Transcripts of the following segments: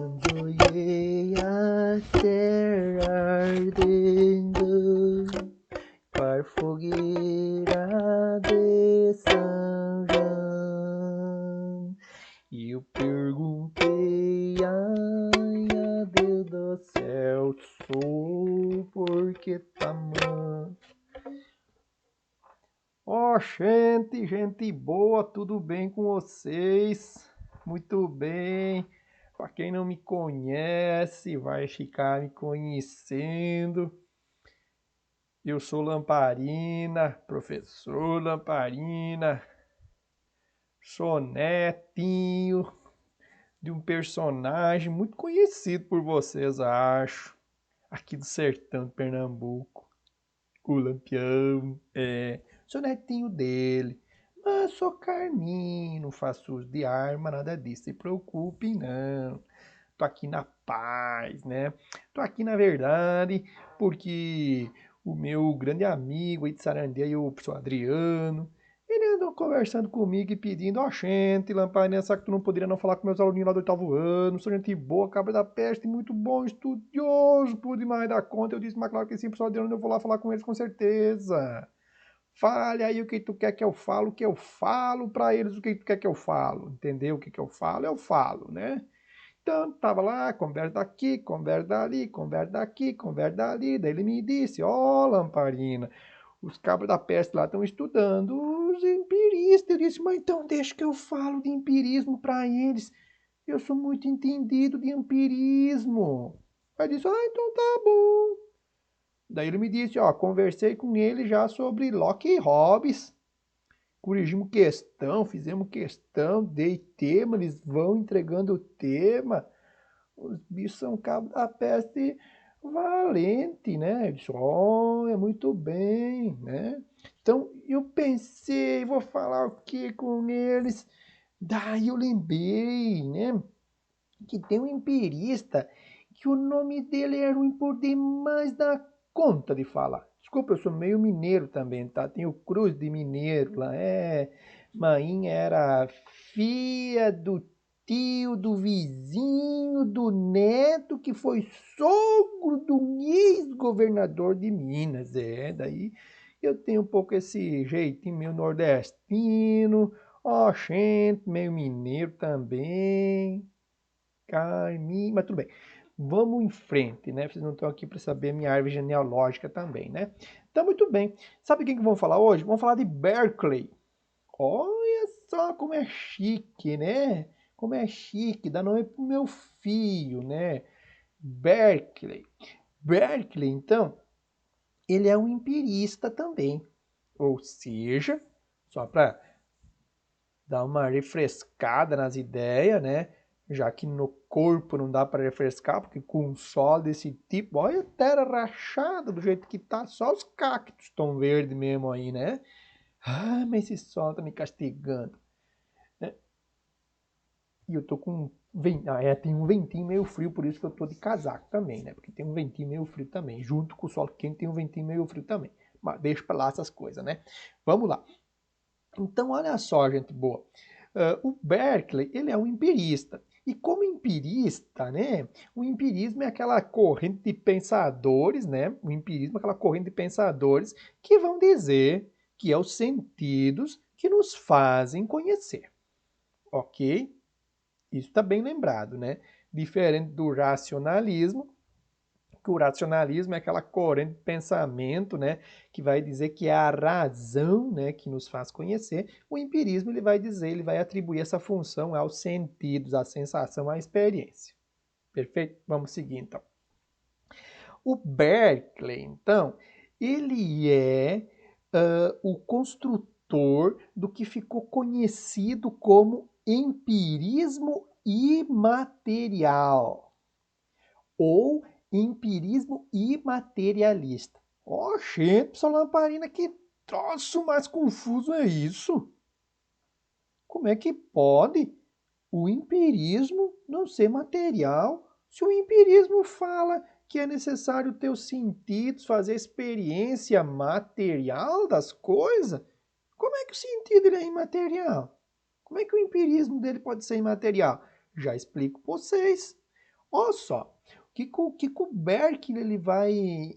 Quando ia a terra ardendo, para fogueira de São João, e eu perguntei, ai, a Deus do céu, sou por que tamanho? Ó, gente boa, tudo bem com vocês? Muito bem. Para quem não me conhece, vai ficar me conhecendo. Eu sou Lamparina, professor Lamparina. Sou netinho de um personagem muito conhecido por vocês, acho, aqui do sertão de Pernambuco. O Lampião, sou netinho dele, mas sou carninho, não faço uso de arma, nada disso, se preocupem não. Tô aqui na paz, né? Tô aqui na verdade porque o meu grande amigo aí de Sarandeia, o professor Adriano, ele andou conversando comigo e pedindo, ó, gente, Lamparina, sabe que tu não poderia não falar com meus aluninhos lá do 8º ano, sou gente boa, cabra da peste, muito bom, estudioso, por demais da conta. Eu disse, mas claro que sim, professor Adriano, eu vou lá falar com eles com certeza. Fale aí o que tu quer que eu falo, o que eu falo pra eles, o que tu quer que eu falo, entendeu? O que eu falo, né? Então, tava lá, conversa daqui, conversa dali, conversa daqui, conversa dali. Daí ele me disse, ó, Lamparina, os cabras da peste lá estão estudando os empiristas. Eu disse, mas então deixa que eu falo de empirismo para eles. Eu sou muito entendido de empirismo. Aí disse, ah, então tá bom. Daí ele me disse, ó, conversei com ele já sobre Locke e Hobbes. Corrigimos questão, fizemos questão, dei tema, eles vão entregando o tema. Os bichos são cabo da peste valente, né? Eu disse, oh, é muito bem, né? Então, eu pensei, vou falar o que com eles? Daí eu lembrei, né? Que tem um empirista que o nome dele é ruim por demais da conta de falar. Desculpa, eu sou meio mineiro também, tá? Tem o Cruz de Mineiro lá, Mainha era filha do tio, do vizinho, do neto, que foi sogro do ex-governador de Minas. Daí eu tenho um pouco esse jeitinho meio nordestino, ó, gente, meio mineiro também. Carminho, mas tudo bem. Vamos em frente, né? Vocês não estão aqui para saber a minha árvore genealógica também, né? Então, muito bem. Sabe quem que vamos falar hoje? Vamos falar de Berkeley. Olha só como é chique, né? Como é chique, dá nome pro meu filho, né? Berkeley. Berkeley, então, ele é um empirista também. Ou seja, só para dar uma refrescada nas ideias, né? Já que no corpo não dá para refrescar, porque com um sol desse tipo, olha a terra rachada do jeito que tá, só os cactos estão verdes mesmo aí, né? Ah, mas esse sol tá me castigando. E eu tô com tem um ventinho meio frio, por isso que eu tô de casaco também, né? Porque tem um ventinho meio frio também. Junto com o sol quente tem um ventinho meio frio também. Mas deixa pra lá essas coisas, né? Vamos lá. Então, olha só, gente boa. O Berkeley, ele é um empirista. E como empirista, né? O empirismo é aquela corrente de pensadores, né? O empirismo é aquela corrente de pensadores que vão dizer que é os sentidos que nos fazem conhecer. Ok? Isso está bem lembrado, né? Diferente do racionalismo, que o racionalismo é aquela corrente de pensamento, né, que vai dizer que é a razão, né, que nos faz conhecer. O empirismo ele vai dizer, ele vai atribuir essa função aos sentidos, à sensação, à experiência. Perfeito? Vamos seguir então. O Berkeley, então, ele é o construtor do que ficou conhecido como empirismo imaterial ou empirismo imaterialista. Ó, gente, professor Lamparina, que troço mais confuso é isso? Como é que pode o empirismo não ser material se o empirismo fala que é necessário ter os sentidos, fazer a experiência material das coisas? Como é que o sentido ele é imaterial? Como é que o empirismo dele pode ser imaterial? Já explico para vocês. Olha só, o que o Berkeley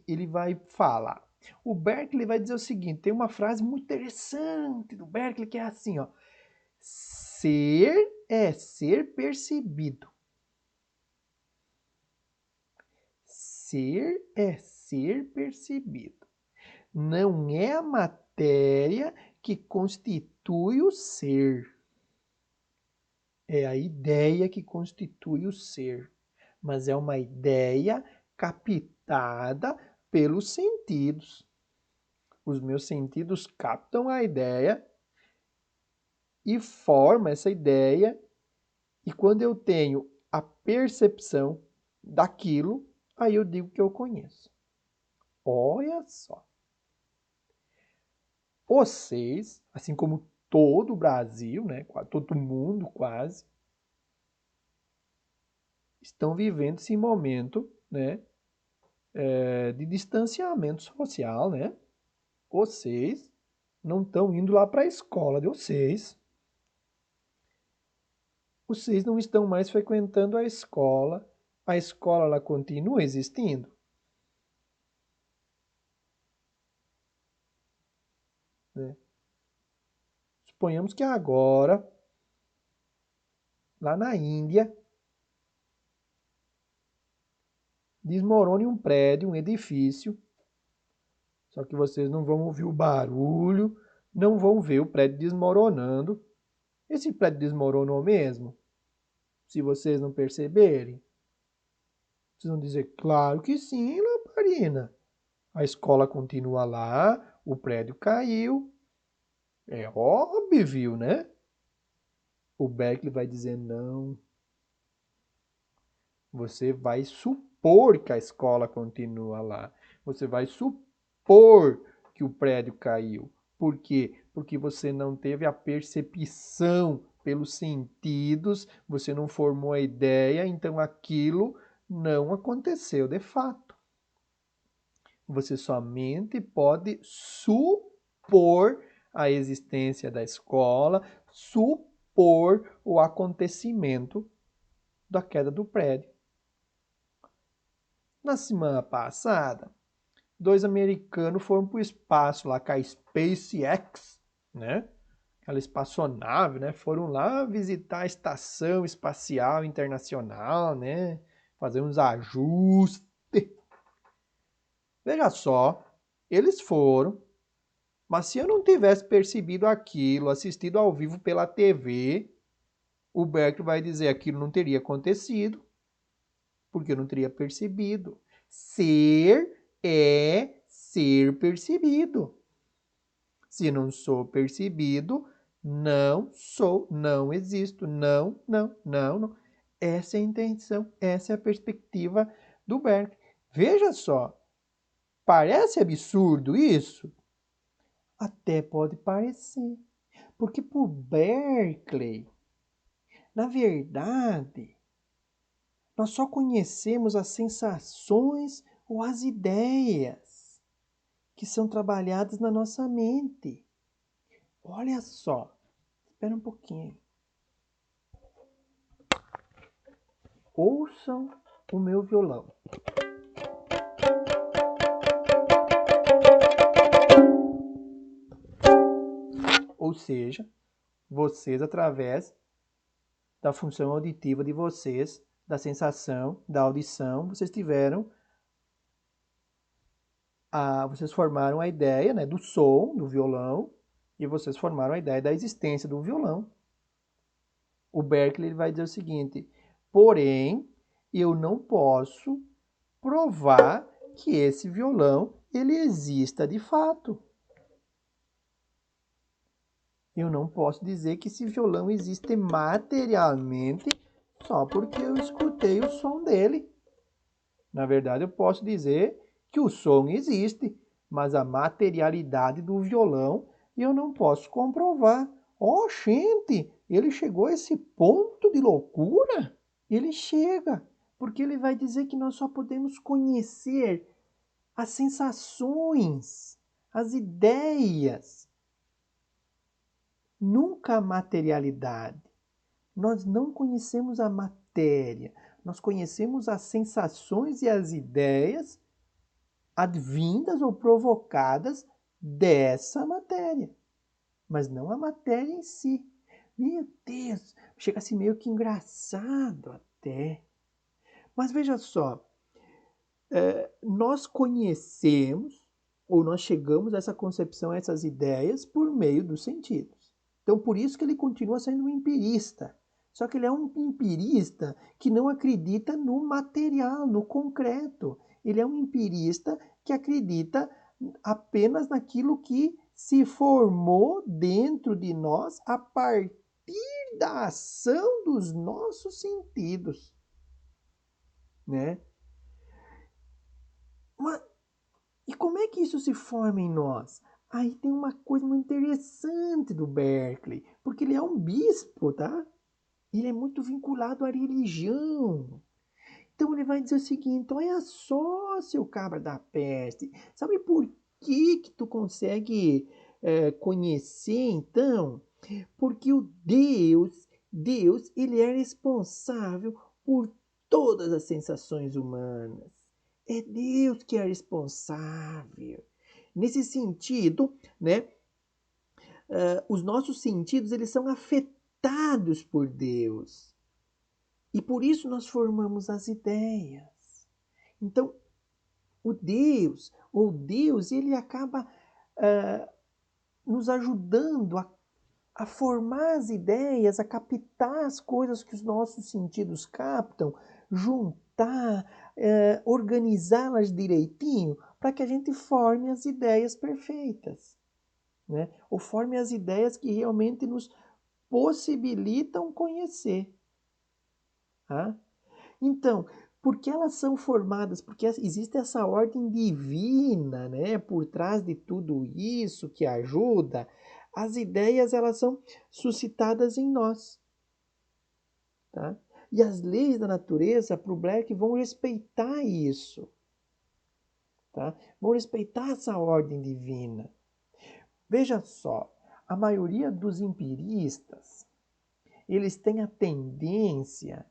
ele vai falar? O Berkeley vai dizer o seguinte, tem uma frase muito interessante do Berkeley que é assim, ó. Ser é ser percebido. Ser é ser percebido. Não é a matéria que constitui o ser. É a ideia que constitui o ser. Mas é uma ideia captada pelos sentidos. Os meus sentidos captam a ideia e formam essa ideia. E quando eu tenho a percepção daquilo, aí eu digo que eu conheço. Olha só. Vocês, assim como todo o Brasil, né, todo mundo quase, estão vivendo esse momento, né, de distanciamento social, né? Vocês não estão indo lá para a escola de vocês. Vocês não estão mais frequentando a escola. A escola ela continua existindo. Né? Suponhamos que agora, lá na Índia, desmorone um prédio, um edifício. Só que vocês não vão ouvir o barulho, não vão ver o prédio desmoronando. Esse prédio desmoronou mesmo? Se vocês não perceberem. Vocês vão dizer, claro que sim, lamparina. A escola continua lá, o prédio caiu. É óbvio, né? O Berkeley vai dizer não. Você vai supor que a escola continua lá. Você vai supor que o prédio caiu. Por quê? Porque você não teve a percepção pelos sentidos, você não formou a ideia, então aquilo não aconteceu de fato. Você somente pode supor a existência da escola, supor o acontecimento da queda do prédio. Na semana passada, 2 americanos foram para o espaço lá com a SpaceX, né? Aquela espaçonave, né? Foram lá visitar a Estação Espacial Internacional, né? Fazer uns ajustes. Veja só, eles foram, mas se eu não tivesse percebido aquilo, assistido ao vivo pela TV, o Berkeley vai dizer que aquilo não teria acontecido, porque eu não teria percebido. Ser é ser percebido. Se não sou percebido, não sou, não existo, não, não, não, não. Essa é a intenção, essa é a perspectiva do Berkeley. Veja só, parece absurdo isso? Até pode parecer, porque por Berkeley, na verdade, nós só conhecemos as sensações ou as ideias que são trabalhadas na nossa mente. Olha só, espera um pouquinho. Ouçam o meu violão. Ou seja, vocês, através da função auditiva de vocês, da sensação, da audição, vocês formaram a ideia, né, do som do violão e vocês formaram a ideia da existência do violão. O Berkeley vai dizer o seguinte: porém, eu não posso provar que esse violão ele exista de fato. Eu não posso dizer que esse violão existe materialmente só porque eu escutei o som dele. Na verdade, eu posso dizer que o som existe, mas a materialidade do violão eu não posso comprovar. Oh, gente, ele chegou a esse ponto de loucura? Ele chega, porque ele vai dizer que nós só podemos conhecer as sensações, as ideias, nunca a materialidade. Nós não conhecemos a matéria, Nós conhecemos as sensações e as ideias advindas ou provocadas dessa matéria, mas não a matéria em si. Meu Deus, chega a ser meio que engraçado até. Mas veja só, nós conhecemos, ou nós chegamos a essa concepção, a essas ideias, por meio dos sentidos. Então, por isso que ele continua sendo um empirista. Só que ele é um empirista que não acredita no material, no concreto. Ele é um empirista que acredita apenas naquilo que se formou dentro de nós a partir da ação dos nossos sentidos, né? Mas, e como é que isso se forma em nós? Aí tem uma coisa muito interessante do Berkeley, porque ele é um bispo, tá? Ele é muito vinculado à religião. Então ele vai dizer o seguinte: olha só, seu cabra da peste, sabe por que tu consegue conhecer então? Porque o Deus, ele é responsável por todas as sensações humanas. É Deus que é responsável. Nesse sentido, né, os nossos sentidos eles são afetados por Deus. E por isso nós formamos as ideias. Então, o Deus, ele acaba nos ajudando a formar as ideias, a captar as coisas que os nossos sentidos captam, juntar, organizá-las direitinho para que a gente forme as ideias perfeitas, né? Ou forme as ideias que realmente nos possibilitam conhecer. Tá? Então, porque elas são formadas, porque existe essa ordem divina, né, por trás de tudo isso que ajuda, as ideias elas são suscitadas em nós, tá? E as leis da natureza, para o Black, vão respeitar isso, tá? Vão respeitar essa ordem divina. Veja só, a maioria dos empiristas, eles têm a tendência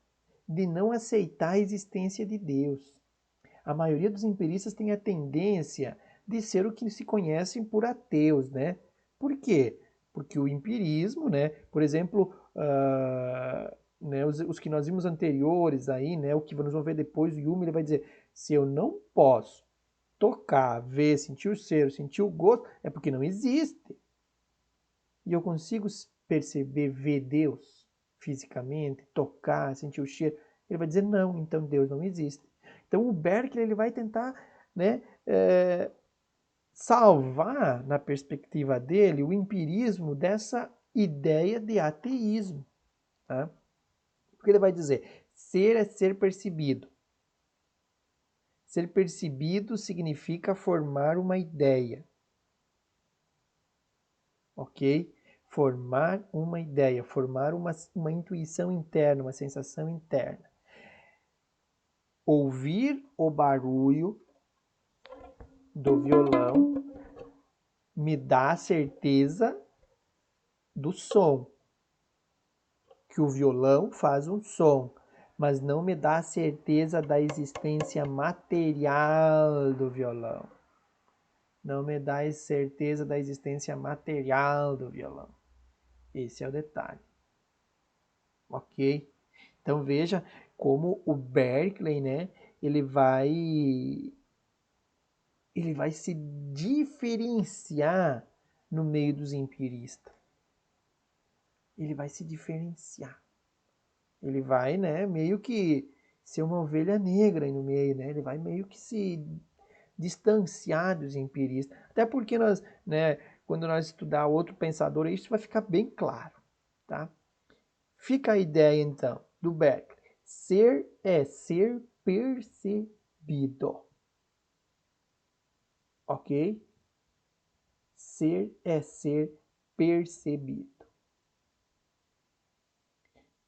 de não aceitar a existência de Deus. A maioria dos empiristas tem a tendência de ser o que se conhecem por ateus, né? Por quê? Porque o empirismo, né? Por exemplo, né, os que nós vimos anteriores aí, né? O que nós vamos ver depois, o Hume ele vai dizer: se eu não posso tocar, ver, sentir o cheiro, sentir o gosto, é porque não existe. E eu consigo perceber, ver Deus fisicamente, tocar, sentir o cheiro. Ele vai dizer não, então Deus não existe. Então o Berkeley ele vai tentar, né, salvar na perspectiva dele o empirismo dessa ideia de ateísmo, tá? Porque ele vai dizer: ser é ser percebido. Ser percebido significa formar uma ideia, ok? Formar uma ideia, formar uma intuição interna, uma sensação interna. Ouvir o barulho do violão me dá a certeza do som, que o violão faz um som, mas não me dá a certeza da existência material do violão. Não me dá a certeza da existência material do violão. Esse é o detalhe. Ok? Então veja como o Berkeley, né, ele vai se diferenciar no meio dos empiristas. Ele vai se diferenciar. Ele vai, né, meio que ser uma ovelha negra aí no meio, né? Ele vai meio que se distanciar dos empiristas. Até porque nós, né, quando nós estudar outro pensador, isso vai ficar bem claro, tá? Fica a ideia então do Berkeley. Ser é ser percebido. Ok? Ser é ser percebido.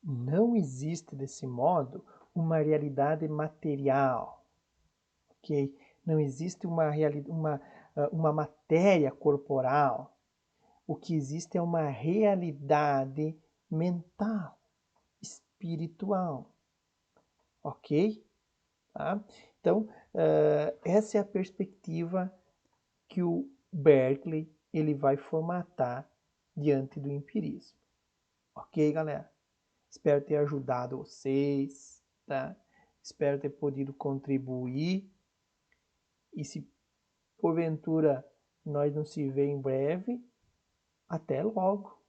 Não existe, desse modo, uma realidade material, ok? Não existe uma matéria corporal. O que existe é uma realidade mental, espiritual, ok? Tá? Então, essa é a perspectiva que o Berkeley ele vai formatar diante do empirismo. Ok, galera? Espero ter ajudado vocês, tá? Espero ter podido contribuir. E se porventura nós não se vê em breve, até logo.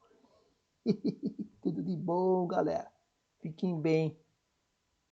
Tudo de bom, galera. Fiquem bem.